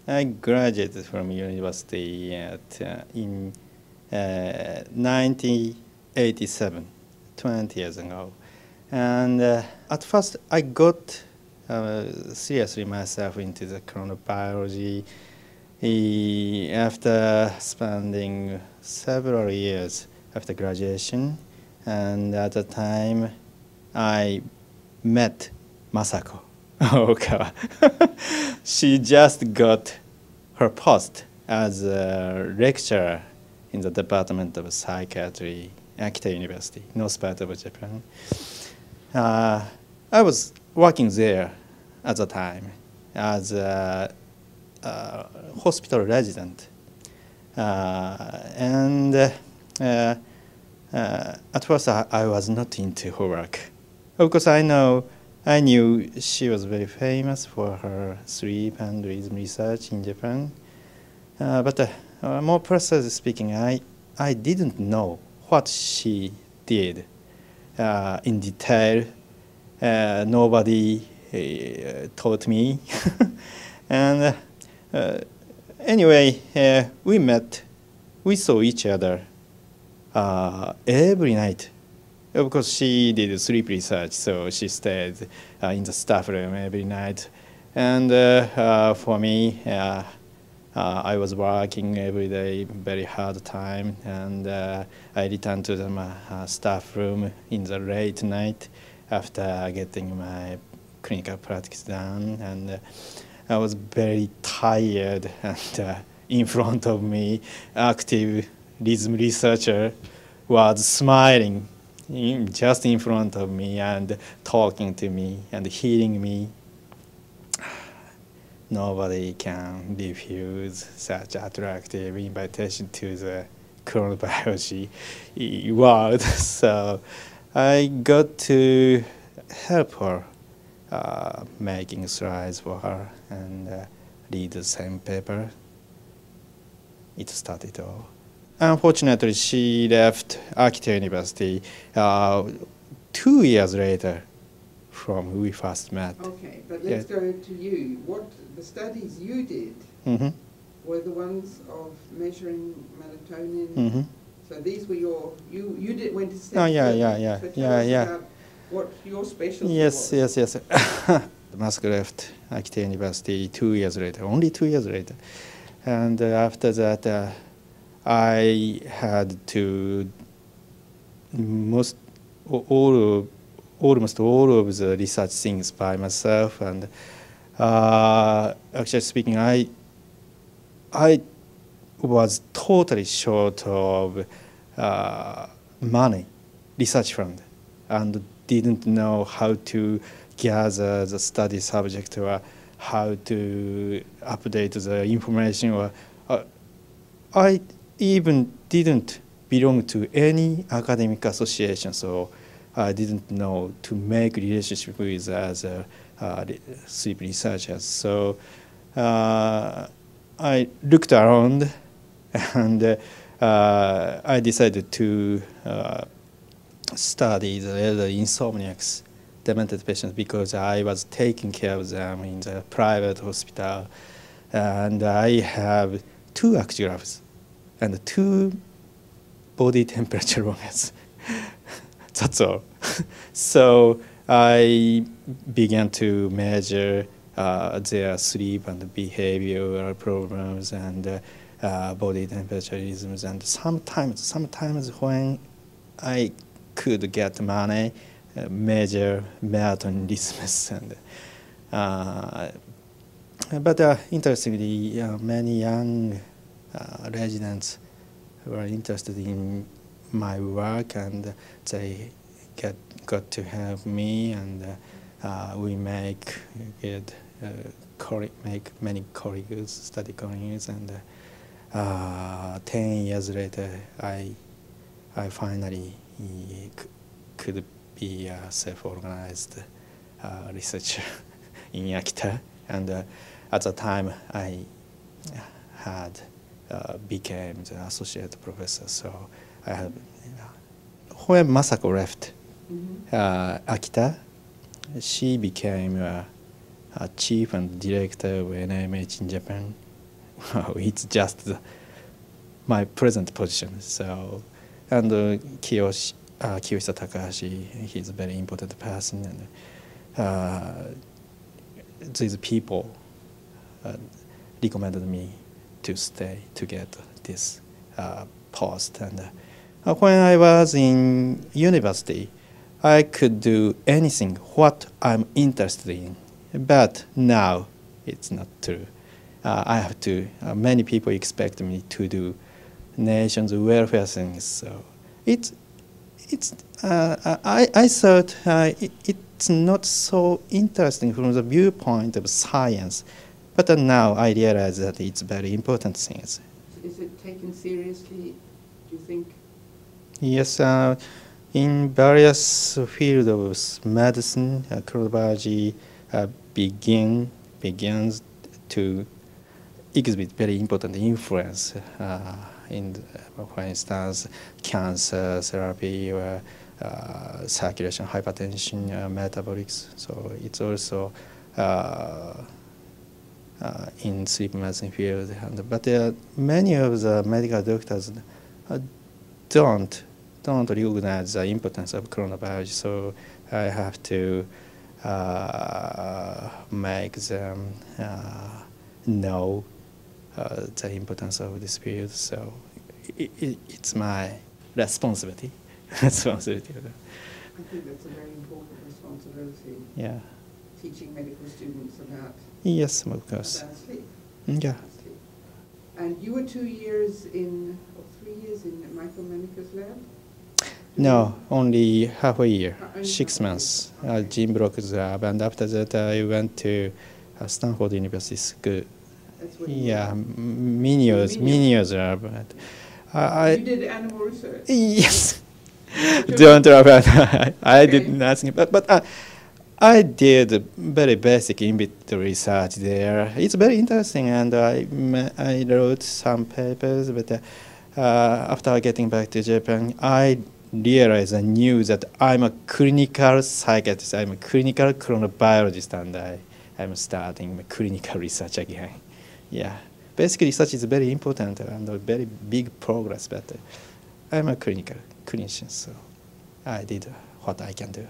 I graduated from university in 1987, 20 years ago. And at first, I got seriously myself into the chronobiology after spending several years after graduation. And at the time, I met Masako Okawa. She just got her post as a lecturer in the Department of Psychiatry, Akita University, north part of Japan. I was working there at the time as a hospital resident. At first, I was not into her work. Of course, I knew she was very famous for her sleep and rhythm research in Japan. But more precisely speaking, I didn't know what she did in detail. Nobody taught me. And anyway, we saw each other every night. Of course, she did sleep research, so she stayed in the staff room every night. And for me, I was working every day, very hard time, and I returned to the staff room in the late night after getting my clinical practice done. And I was very tired, and in front of me, active rhythm researcher was smiling just in front of me and talking to me and hearing me. Nobody can refuse such attractive invitation to the chronobiology world. So I got to help her making slides for her and read the same paper. It started all. Unfortunately, she left Akita University 2 years later from we first met. Okay, but let's go to you. What the studies you did were the ones of measuring melatonin. So these were you went to study. Oh yeah. So tell us about what your specialty was. Yes. Masako left Akita University 2 years later, only 2 years later, and after that. I had to almost all of the research things by myself, and actually speaking, I was totally short of money, research fund, and didn't know how to gather the study subject or how to update the information. Or I even didn't belong to any academic association, so I didn't know to make relationship with other sleep researchers. So I looked around, and I decided to study the elderly insomniacs, demented patients, because I was taking care of them in the private hospital, and I have 2 actigraphs and 2 body temperature longers. That's all. So I began to measure their sleep and behavioral problems and body temperature rhythms. And sometimes when I could get money, measure melatonin rhythms. But interestingly, many young residents were interested in my work, and they got to help me, and we make many colleagues, study colleagues, and 10 years later, I finally could be a self-organized researcher in Akita, and at the time I had became the associate professor. So I had when Masako left Akita, she became a chief and director of NIMH in Japan, it's just my present position. So, and Kiyoshita Takahashi, he's a very important person, and these people recommended me to stay to get this post. And when I was in university, I could do anything what I'm interested in. But now it's not true. I have to. Many people expect me to do nation's welfare things. So I thought it's not so interesting from the viewpoint of science, but now I realize that it's very important things. Is it taken seriously, do you think? Yes, in various fields of medicine, chronobiology begins to exhibit very important influence in, for instance, cancer therapy or circulation, hypertension, metabolics. So it's also in sleep medicine field. But many of the medical doctors don't recognize the importance of chronobiology. So I have to make them know the importance of this field. So it's my responsibility. I think that's a very important responsibility. Yeah. Teaching medical students about Yes, of course. about sleep. Yeah. About sleep. And you were 2 years in, or 3 years in Michael Manicker's lab? No, only half a year, Only 6 half a year. months. Okay. Jim Brock's lab, and after that I went to Stanford University School. That's what you Yeah, were. Minio's lab. You did animal research? Yes. Don't laugh at I Okay. did nothing, but I did very basic in vitro research there. It's very interesting, and I wrote some papers. But after getting back to Japan, I realized and knew that I'm a clinical psychiatrist. I'm a clinical chronobiologist, and I'm starting my clinical research again. Yeah, basic research is very important and a very big progress. But I'm a clinician, so I did what I can do.